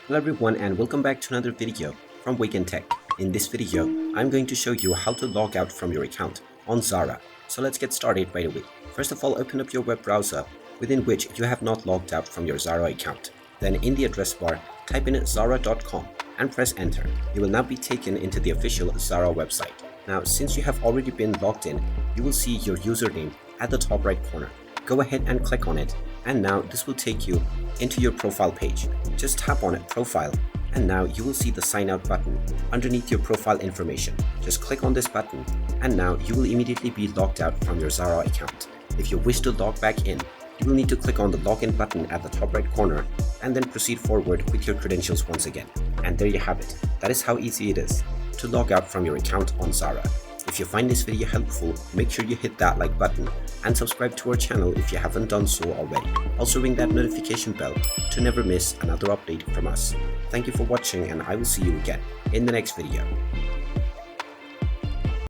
Hello everyone and welcome back to another video from Wake&Tech. In this video, I'm going to show you how to log out from your account on Zara. So let's get started right away. First of all, open up your web browser within which you have not logged out from your Zara account. Then in the address bar, type in zara.com and press enter. You will now be taken into the official Zara website. Now, since you have already been logged in, you will see your username at the top right corner. Go ahead and click on it, and now this will take you into your profile page. Just tap on it, profile, and now you will see the sign out button underneath your profile information. Just click on this button, and now you will immediately be logged out from your Zara account. If you wish to log back in, you will need to click on the login button at the top right corner and then proceed forward with your credentials once again. And there you have it. That is how easy it is to log out from your account on Zara. If you find this video helpful, make sure you hit that like button and subscribe to our channel if you haven't done so already. Also ring that notification bell to never miss another update from us. Thank you for watching, and I will see you again in the next video.